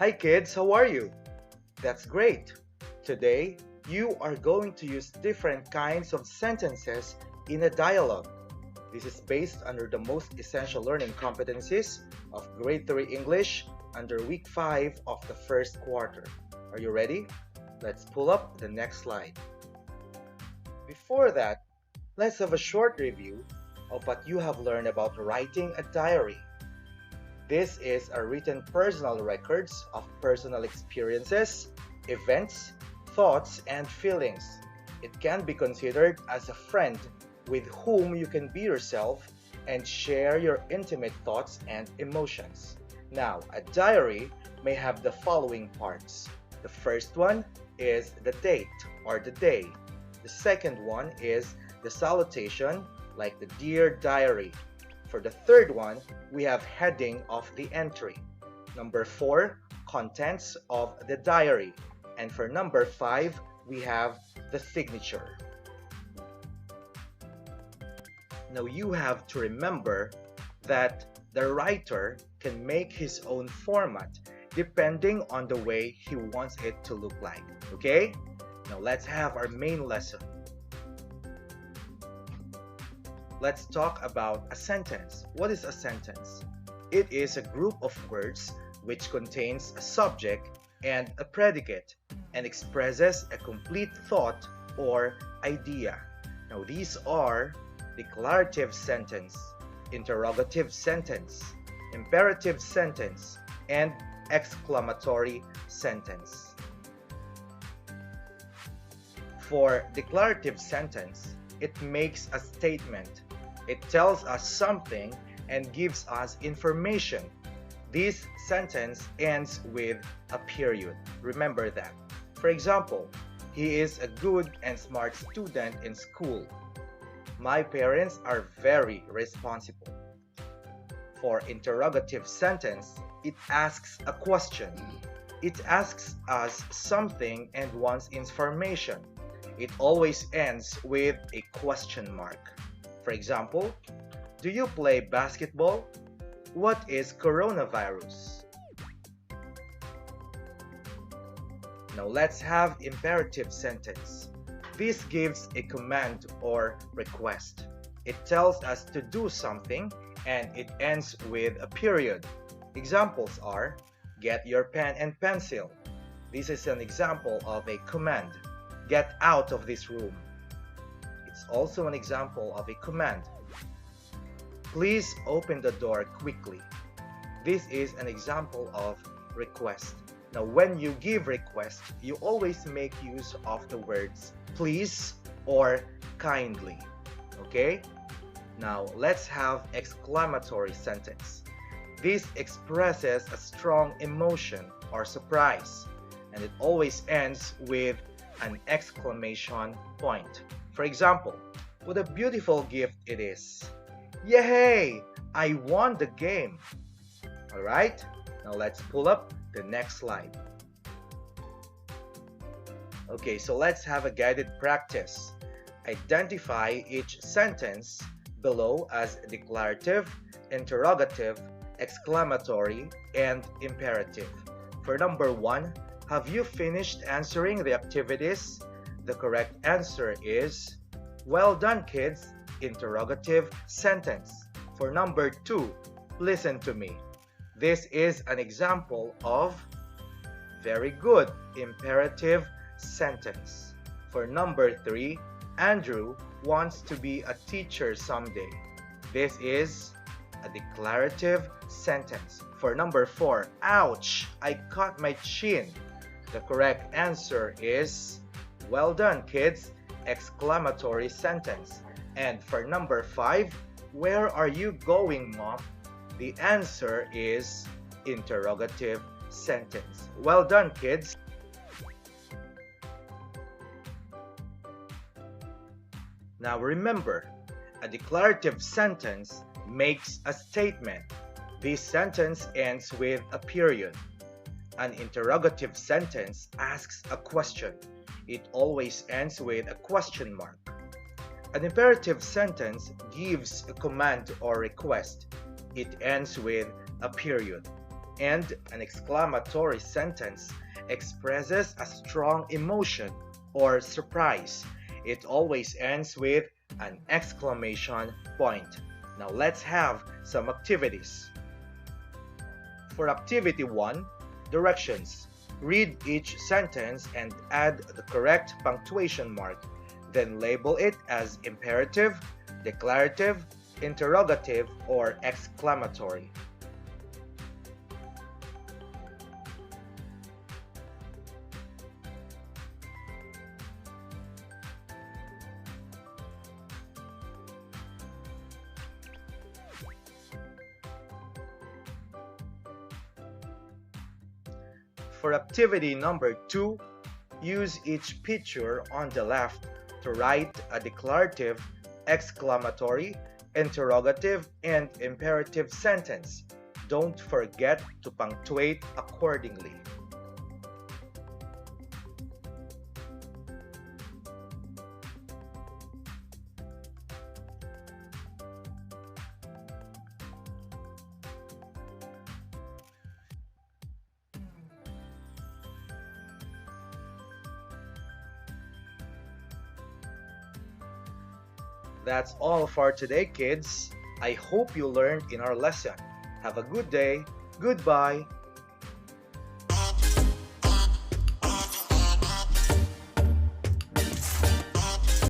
Hi kids, how are you? That's great. Today, you are going to use different kinds of sentences in a dialogue. This is based under the most essential learning competencies of Grade 3 English under Week 5 of the first quarter. Are you ready? Let's pull up the next slide. Before that, let's have a short review of what you have learned about writing a diary. This is a written personal records of personal experiences, events, thoughts, and feelings. It can be considered as a friend with whom you can be yourself and share your intimate thoughts and emotions. Now, a diary may have the following parts. The first one is the date or the day. The second one is the salutation, like the Dear Diary. For the third one, we have heading of the entry. Number 4, contents of the diary. And for number 5, we have the signature. Now you have to remember that the writer can make his own format depending on the way he wants it to look like. Okay? Now let's have our main lesson. Let's talk about a sentence. What is a sentence? It is a group of words which contains a subject and a predicate and expresses a complete thought or idea. Now these are declarative sentence, interrogative sentence, imperative sentence, and exclamatory sentence. For declarative sentence, it makes a statement. It tells us something and gives us information. This sentence ends with a period. Remember that. For example, he is a good and smart student in school. My parents are very responsible. For interrogative sentence, it asks a question. It asks us something and wants information. It always ends with a question mark. For example, do you play basketball? What is coronavirus? Now let's have imperative sentence. This gives a command or request. It tells us to do something and it ends with a period. Examples are, get your pen and pencil. This is an example of a command. Get out of this room. It's also an example of a command. Please open the door quickly. This is an example of request. Now when you give request, you always make use of the words please or kindly. Okay? Now let's have exclamatory sentence. This expresses a strong emotion or surprise, and it always ends with an exclamation point. For example, what a beautiful gift it is. Yay! I won the game. Alright, now let's pull up the next slide. Okay, so let's have a guided practice. Identify each sentence below as declarative, interrogative, exclamatory, and imperative. For number 1, have you finished answering the activities? The correct answer is, well done kids, interrogative sentence. For number 2, listen to me. This is an example of very good, imperative sentence. For number 3, Andrew wants to be a teacher someday. This is a declarative sentence. For number 4, ouch, I cut my chin. The correct answer is, well done kids, exclamatory sentence. And for number 5, where are you going, Mom? The answer is interrogative sentence. Well done kids. Now remember, a declarative sentence makes a statement. This sentence ends with a period. An interrogative sentence asks a question. It always ends with a question mark. An imperative sentence gives a command or request. It ends with a period. And an exclamatory sentence expresses a strong emotion or surprise. It always ends with an exclamation point. Now let's have some activities. For activity 1, directions. Read each sentence and add the correct punctuation mark. Then label it as imperative, declarative, interrogative, or exclamatory. For activity number 2, use each picture on the left to write a declarative, exclamatory, interrogative, and imperative sentence. Don't forget to punctuate accordingly. That's all for today, kids. I hope you learned in our lesson. Have a good day. Goodbye.